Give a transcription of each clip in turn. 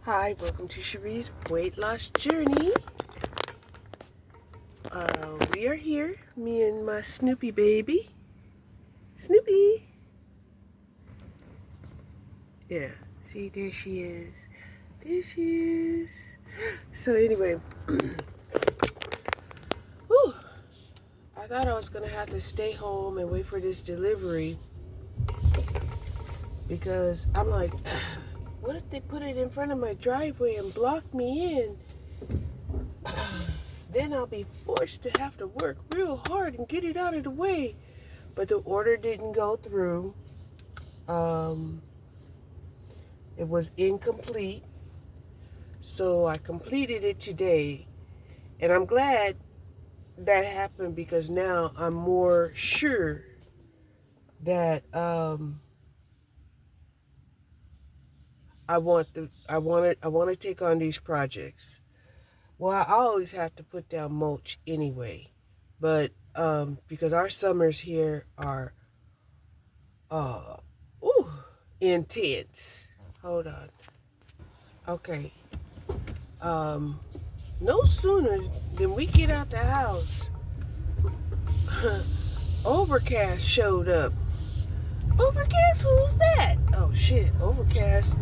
Hi, welcome to Cherie's weight loss journey. We are here, me and my Snoopy baby. Snoopy! Yeah, see, there she is. There she is. So anyway, whew, I thought I was going to have to stay home and wait for this delivery because I'm like, what if they put it in front of my driveway and block me in? Then I'll be forced to have to work real hard and get it out of the way. But the order didn't go through. It was incomplete. So I completed it today. And I'm glad that happened because now I'm more sure that I want to take on these projects. Well, I always have to put down mulch anyway, but because our summers here are intense. Hold on. Okay. No sooner than we get out the house, Overcast showed up. Overcast, who's that? Oh shit, Overcast.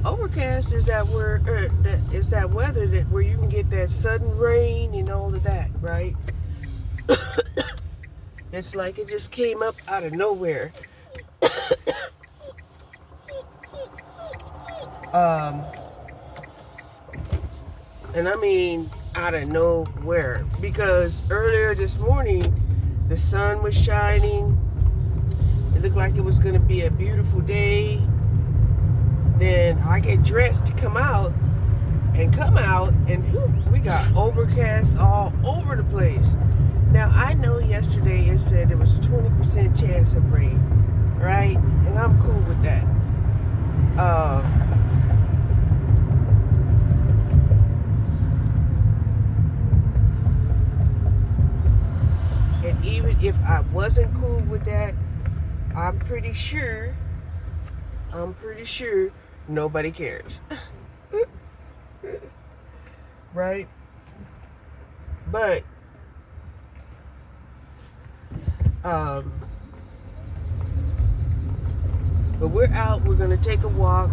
Overcast is that weather that where you can get that sudden rain and all of that, right? It's like it just came up out of nowhere. And I mean out of nowhere, because earlier this morning the sun was shining. It looked like it was going to be a beautiful day. Then I get dressed to come out, and we got overcast all over the place. Now, I know yesterday it said there was a 20% chance of rain, right? And I'm cool with that. And even if I wasn't cool with that, I'm pretty sure nobody cares. Right? But we're out, we're gonna take a walk.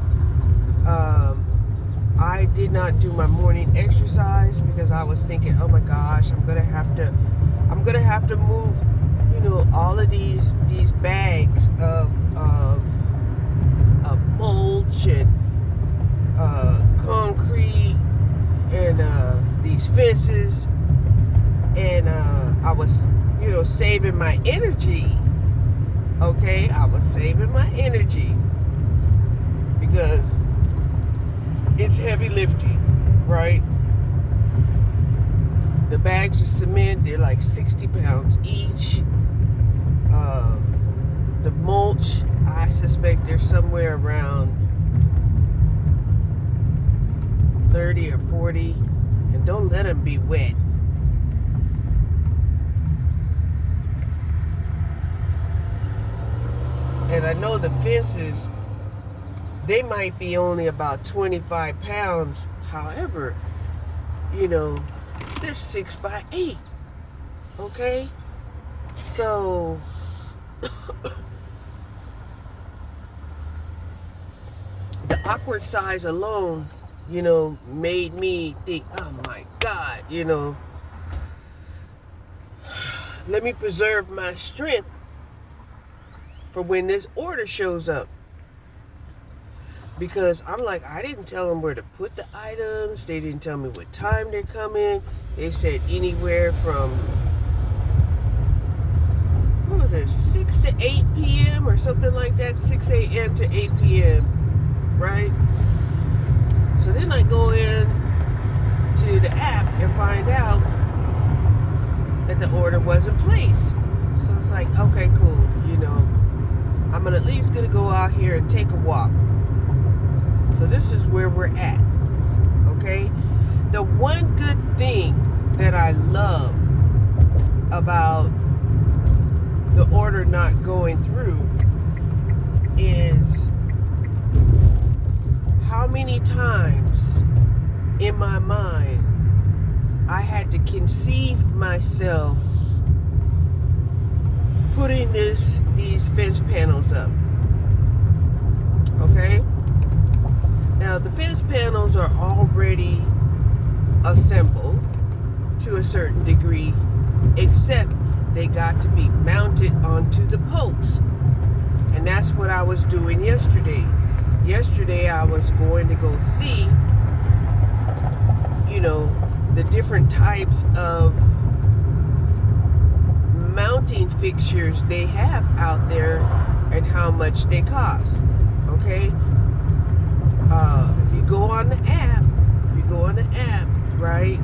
I did not do my morning exercise because I was thinking, oh my gosh, I'm gonna have to move, all of these bags of mulch and concrete and these fences, and I was saving my energy. Okay, I was saving my energy because it's heavy lifting, right? The bags of cement, they're like 60 pounds each. The mulch, I suspect they're somewhere around 30 or 40. And don't let them be wet. And I know the fences, they might be only about 25 pounds. However, they're 6 by 8. Okay? So the awkward size alone, made me think, oh my God, let me preserve my strength for when this order shows up. Because I'm like, I didn't tell them where to put the items. They didn't tell me what time they're coming. They said anywhere from, what was it, 6 to 8 p.m. or something like that, 6 a.m. to 8 p.m., right? So then I go in to the app and find out that the order wasn't placed. So it's like, okay, cool, I'm at least gonna go out here and take a walk. So this is where we're at, okay? The one good thing that I love about the order not going through is how many times in my mind I had to conceive myself putting these fence panels up. Okay? Now the fence panels are already assembled to a certain degree, except they got to be mounted onto the post. And that's what I was doing yesterday. Yesterday I was going to go see, the different types of mounting fixtures they have out there and how much they cost. Okay? If you go on the app, right,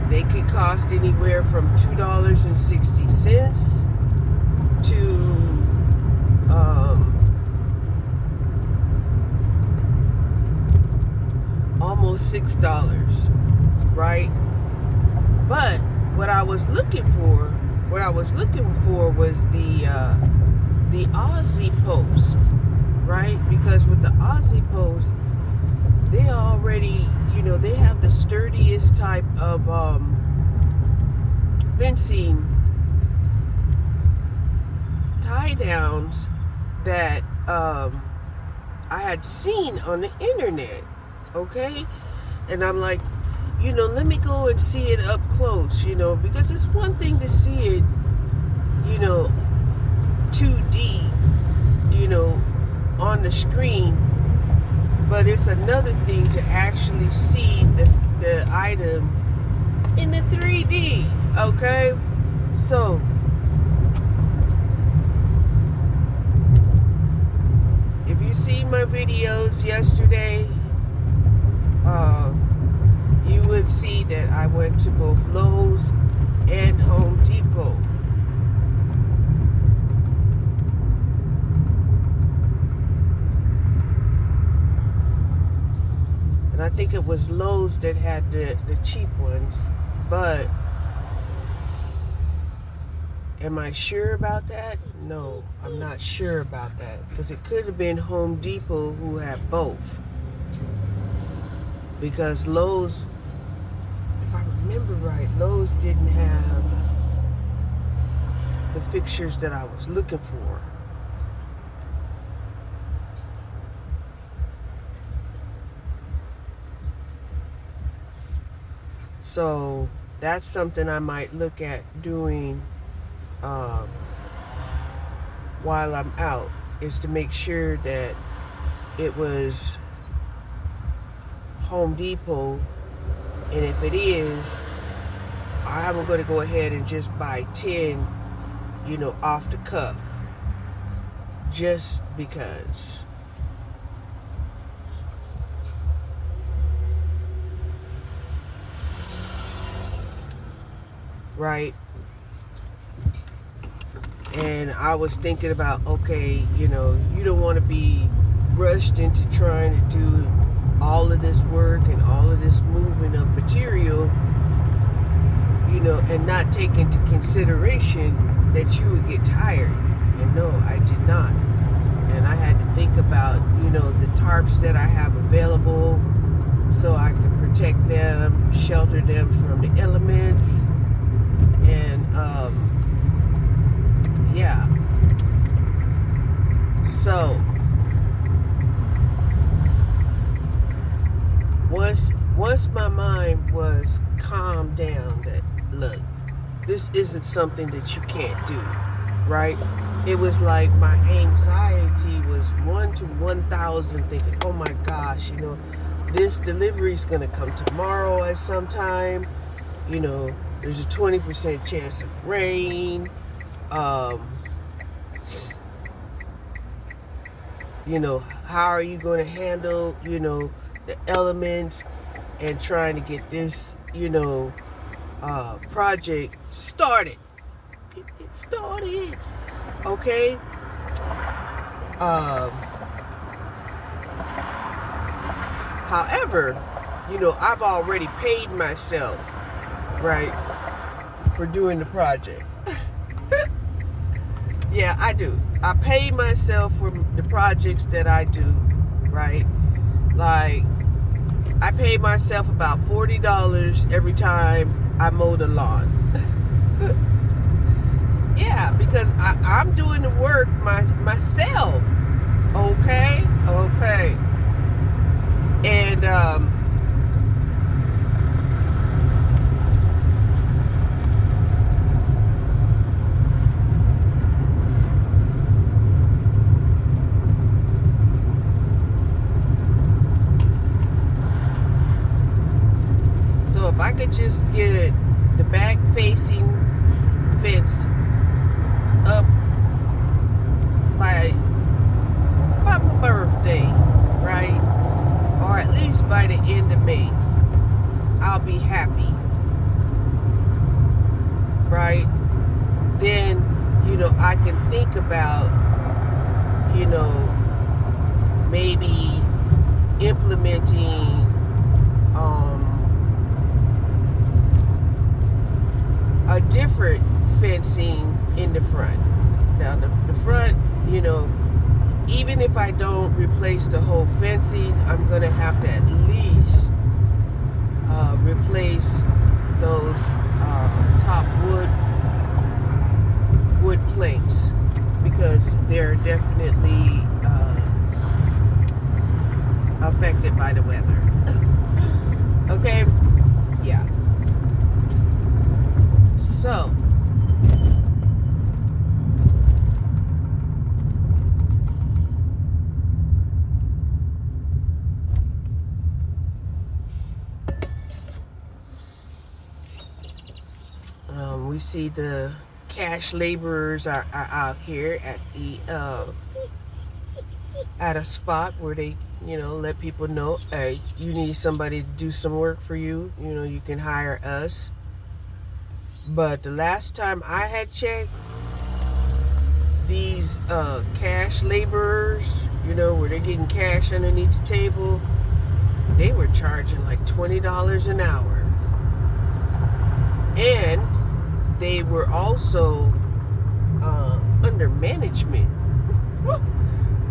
they could cost anywhere from $2.60 to almost $6, right? But what I was looking for was the Aussie post, right? Because with the Aussie post, they already, they have the sturdiest type of fencing tie downs that I had seen on the internet. Okay? And I'm like, let me go and see it up close, because it's one thing to see it, 2D, on the screen, but it's another thing to actually see the item in the 3D, okay? So, if you see my videos yesterday, you would see that I went to both Lowe's and Home Depot. And I think it was Lowe's that had the cheap ones, but am I sure about that? No, I'm not sure about that, because it could have been Home Depot who had both. Because Lowe's, if I remember right, Lowe's didn't have the fixtures that I was looking for. So that's something I might look at doing while I'm out, is to make sure that it was Home Depot, and if it is, I'm going to go ahead and just buy 10, off the cuff, just because. Right? And I was thinking about, okay, you don't want to be rushed into trying to do all of this work and all of this movement of material, and not take into consideration that you would get tired. And no, I did not. And I had to think about, the tarps that I have available so I can protect them, shelter them from the elements. And, yeah. So, once my mind was calmed down that, look, this isn't something that you can't do, right? It was like my anxiety was 1 to 1,000, thinking, oh my gosh, this delivery is going to come tomorrow at some time. There's a 20% chance of rain. How are you going to handle, the elements and trying to get this, project started. It started. Okay? However, I've already paid myself, right, for doing the project. Yeah, I do. I pay myself for the projects that I do, right? pay myself about $40 every time I mow the lawn. Yeah, because I'm doing the work myself. Okay? Okay. And, so if I could just get the back-facing fence up by my birthday, right? Or at least by the end of May, I'll be happy, right? Then, I can think about, maybe implementing a different fencing in the front. Now, the front, even if I don't replace the whole fencing, I'm going to have to at least replace those top wood planks, because they're definitely affected by the weather. Okay? Yeah. So, we see the cash laborers are out here at the at a spot where they let people know, hey, you need somebody to do some work for you, you can hire us. But the last time I had checked, these cash laborers, where they're getting cash underneath the table, they were charging like $20 an hour. And they were also under management.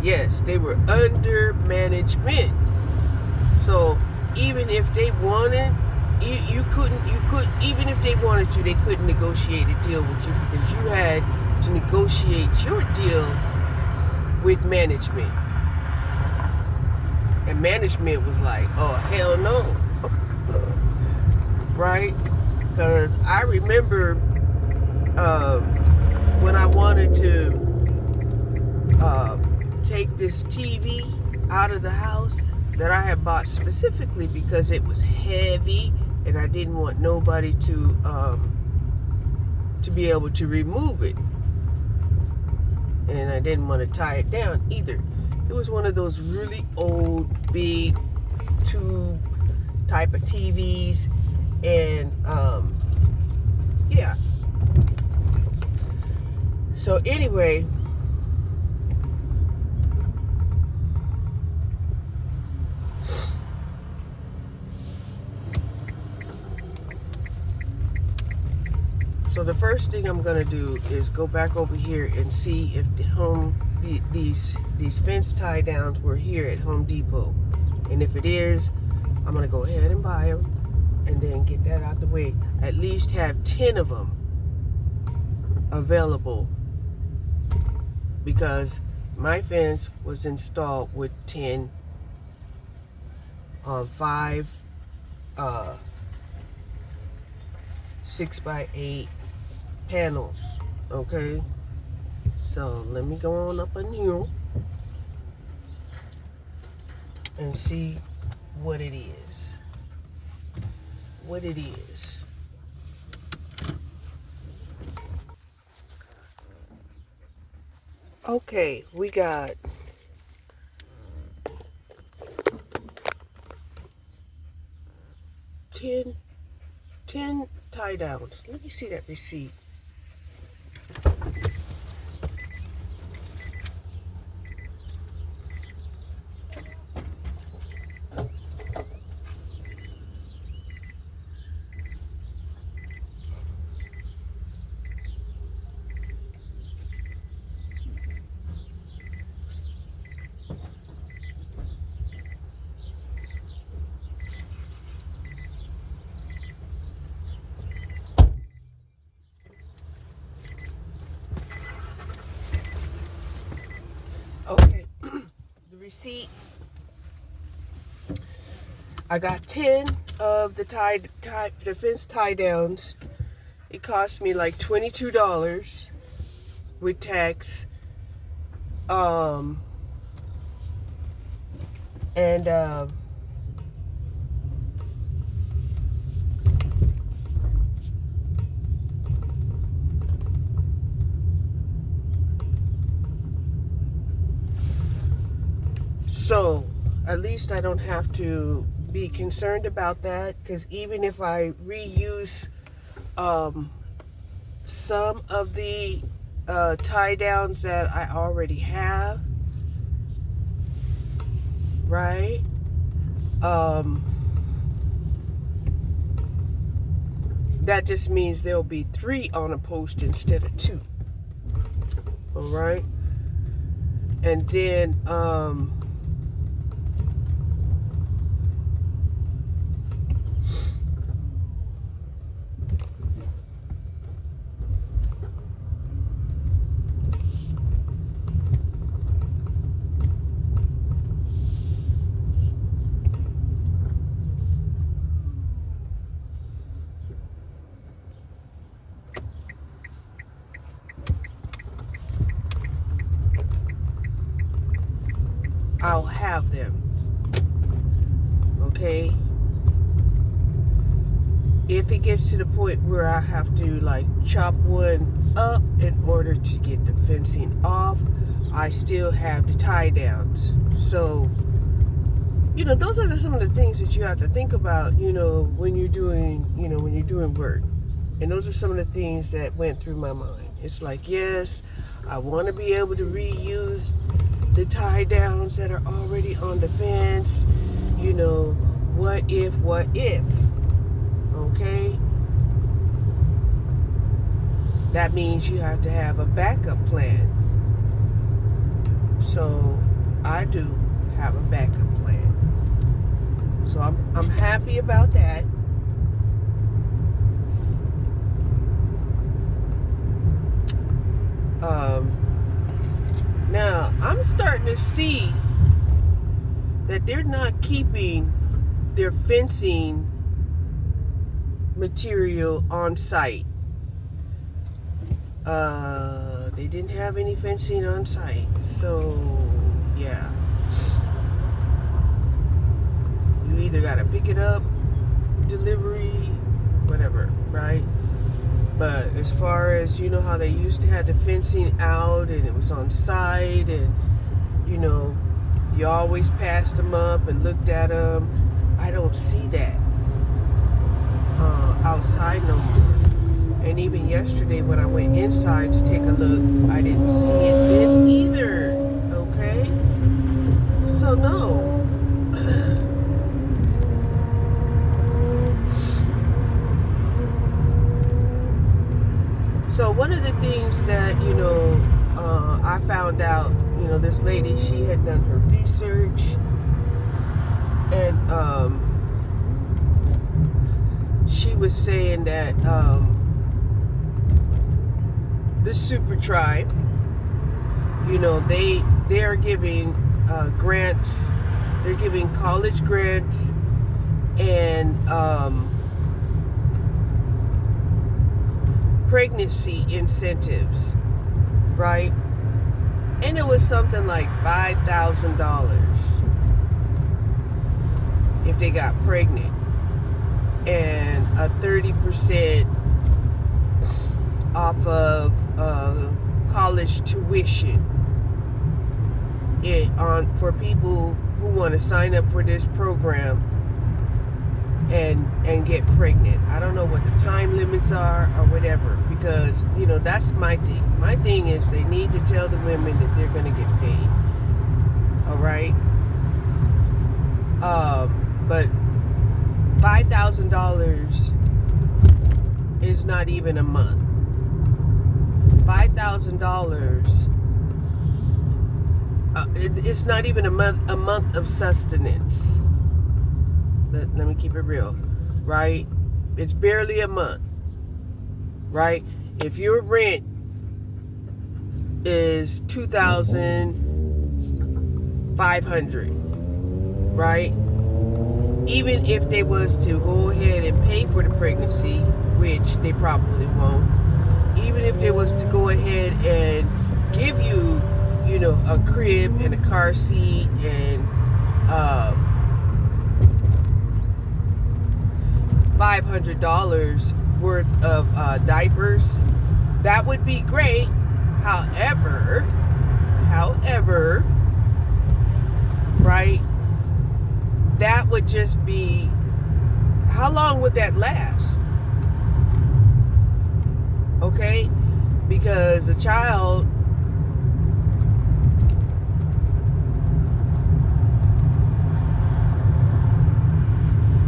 Yes, they were under management. So even if they wanted, you couldn't, even if they wanted to, they couldn't negotiate a deal with you, because you had to negotiate your deal with management. And management was like, oh, hell no. Right? Because I remember when I wanted to take this TV out of the house that I had bought specifically because it was heavy and I didn't want nobody to be able to remove it, and I didn't want to tie it down either. It was one of those really old, big tube type of TVs, and yeah. So anyway, so the first thing I'm gonna do is go back over here and see if these fence tie downs were here at Home Depot, and if it is, I'm gonna go ahead and buy them and then get that out the way. At least have 10 of them available, because my fence was installed with 10 on 5 6x8 panels. Okay, so let me go on up in here and see what it is. Okay, we got 10 tie downs. Let me see that receipt. receipt. I got 10 of the fence tie downs. It cost me like $22 with tax. So at least I don't have to be concerned about that, because even if I reuse some of the tie downs that I already have, right? That just means there'll be 3 on a post instead of 2. All right. And then I'll have them. Okay. If it gets to the point where I have to like chop one up in order to get the fencing off, I still have the tie downs. So, those are some of the things that you have to think about, when you're doing work. And those are some of the things that went through my mind. It's like, yes, I want to be able to reuse the tie downs that are already on the fence. What if? Okay? That means you have to have a backup plan. So I do have a backup plan. So I'm happy about that. Now I'm starting to see that they're not keeping their fencing material on site. They didn't have any fencing on site, so yeah. You either gotta pick it up, delivery, whatever, right? But as far as, how they used to have the fencing out and it was on site and, you always passed them up and looked at them, I don't see that outside no more. And even yesterday when I went inside to take a look, I didn't see it then either, okay? So no. So one of the things that, I found out, this lady, she had done her research, and she was saying that the Super Tribe, they are giving grants, they're giving college grants and pregnancy incentives, right? And it was something like $5,000 if they got pregnant, and a 30% off of college tuition for people who want to sign up for this program and get pregnant. I don't know what the time limits are or whatever, because that's my thing. My thing is they need to tell the women that they're going to get paid. All right. But $5,000 is not even a month. $5,000. It's not even a month of sustenance. Let me keep it real, right? It's barely a month, right? If your rent is $2,000 $500, right? Even if they was to go ahead and pay for the pregnancy, which they probably won't, even if they was to go ahead and give you, you know, a crib and a car seat and $500 worth of diapers, that would be great. However, right, that would just be, how long would that last? Okay, because a child,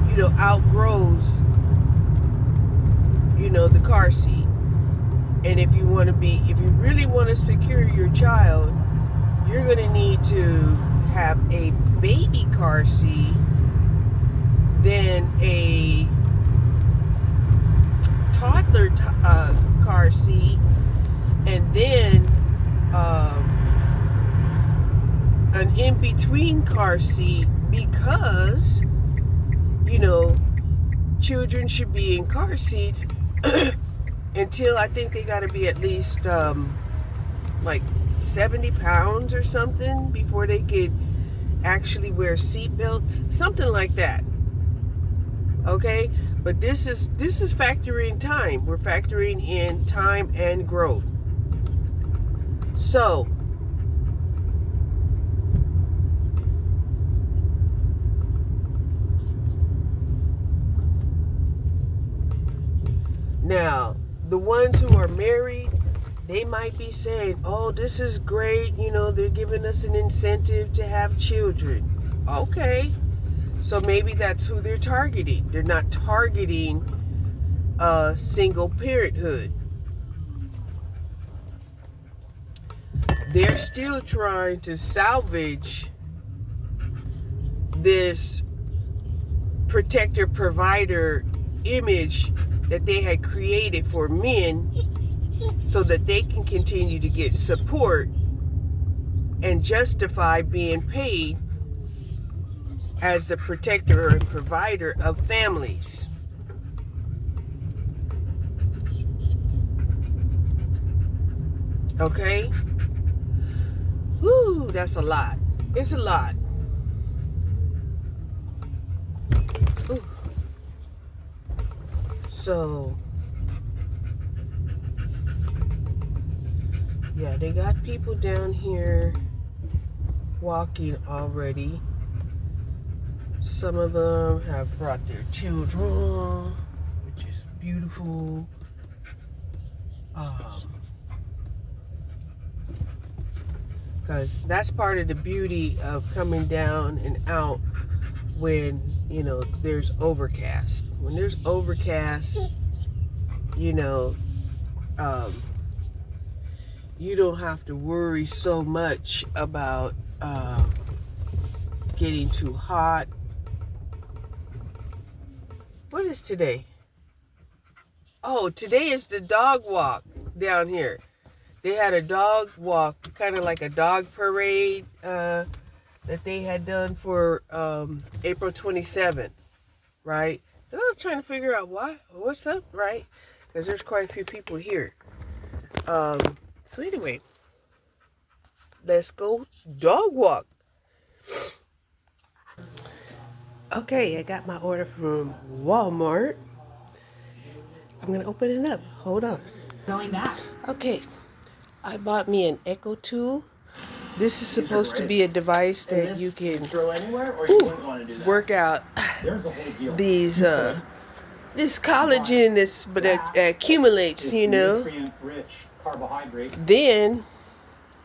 you know, outgrows, you know, the car seat. And if you really want to secure your child, you're going to need to have a baby car seat, then a toddler car seat, and then an in-between car seat, because, you know, children should be in car seats until I think they got to be at least like 70 pounds or something before they could actually wear seat belts, something like that. Okay, but this is factoring time. We're factoring in time and growth. So now, the ones who are married, they might be saying, oh, this is great, you know, they're giving us an incentive to have children. Okay, so maybe that's who they're targeting. They're not targeting single parenthood. They're still trying to salvage this protector provider image that they had created for men, so that they can continue to get support and justify being paid as the protector and provider of families. Okay? Woo, that's a lot. It's a lot. Ooh. So, yeah, they got people down here walking already. Some of them have brought their children, which is beautiful. Because that's part of the beauty of coming down and out when, you know, there's overcast. When there's overcast, you know, you don't have to worry so much about getting too hot. What is today? Oh, today is the dog walk down here. They had a dog walk, kind of like a dog parade that they had done for April 27th, right? I was trying to figure out what's up, right? Because there's quite a few people here. So anyway, let's go dog walk. Okay, I got my order from Walmart. I'm going to open it up. Hold on. Going back. Okay, I bought me an Echo 2. This is supposed to be a device that you can throw anywhere, or you wouldn't want to do that. work out There's a whole deal. these this collagen that accumulates, you know. Nutrient-rich carbohydrate. Then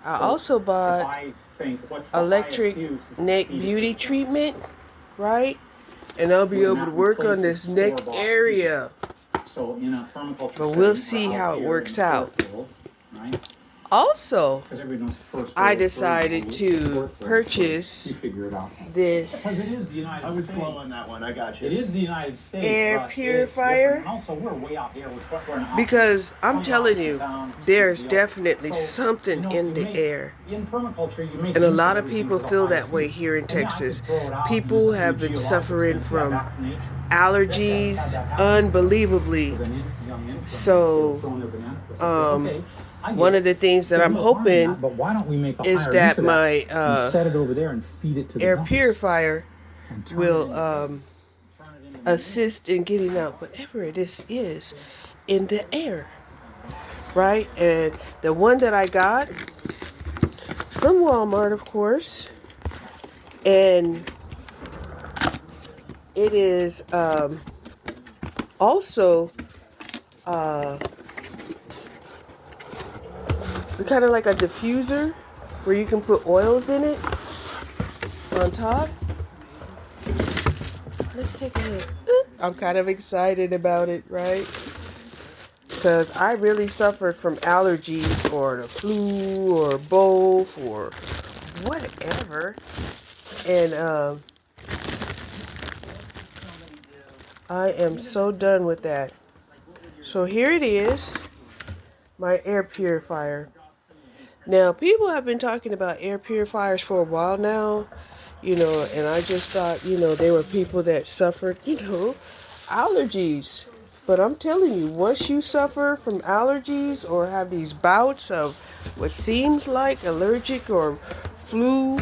I also bought I think what's the electric highest use is neck fetus beauty milk. treatment, right? And I'll be able to work on this neck area. So in a permaculture But we'll setting, see we're how out it here works in out. Fairfield, right? Also, Because everybody knows the first I word, decided third to word, fourth word. purchase You figure it out. Because this it is the United I was States. slow on that one. I got you. It is the United States. air but purifier. And also, we're way out here with what we're in Because I'm telling you, there's deal. definitely So, something in the air. In permaculture, you make And a use lot of everything people to the feel that highest way use. here in And yeah, I could Texas. throw it out and People use a have few been geologic suffering sense, from back to nature. allergies unbelievably. So, one of the things that I'm hoping is that my set it over there and feed it to the air ducks purifier and turn will it into assist in getting out whatever it is in the air, right? And the one that I got from Walmart, of course, and it is also kind of like a diffuser where you can put oils in it on top. Let's take a look. I'm kind of excited about it, right? Because I really suffered from allergies or the flu or both or whatever. And I am so done with that. So here it is, my air purifier. Now, people have been talking about air purifiers for a while now, and I just thought, there were people that suffered, allergies. But I'm telling you, once you suffer from allergies or have these bouts of what seems like allergic or flu,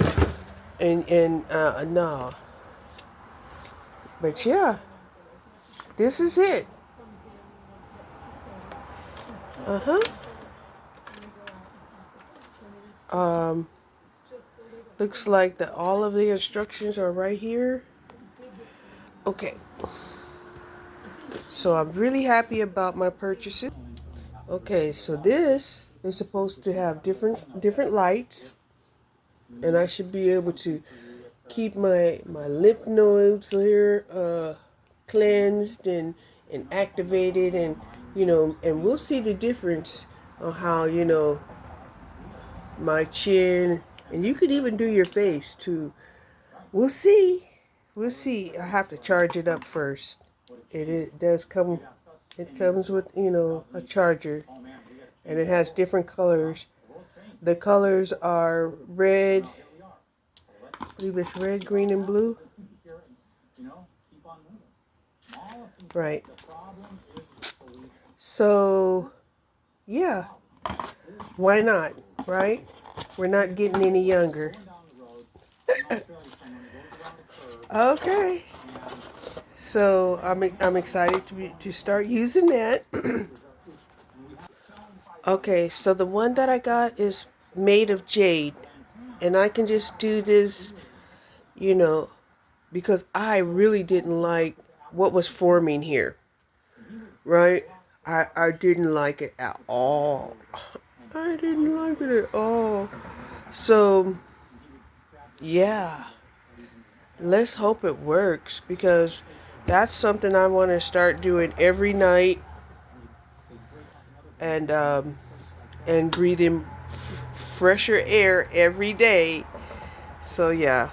no. But yeah, this is it. Looks like that all of the instructions are right here. Okay. So I'm really happy about my purchases. Okay, so this is supposed to have different lights, and I should be able to keep my lymph nodes here cleansed and activated, and and we'll see the difference on how my chin, and you could even do your face too. We'll see. We'll see. I have to charge it up first. It does come. It comes with a charger, and it has different colors. The colors are red. I believe it's red, green, and blue. Right. So, yeah. Why not? Right? We're not getting any younger. Okay. So I'm excited to start using that. Okay, so the one that I got is made of jade, and I can just do this, because I really didn't like what was forming here. Right? I didn't like it at all. I didn't like it at all. So, yeah. Let's hope it works, because that's something I want to start doing every night, and breathing fresher air every day. So yeah.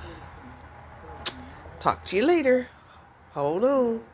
Talk to you later. Hold on.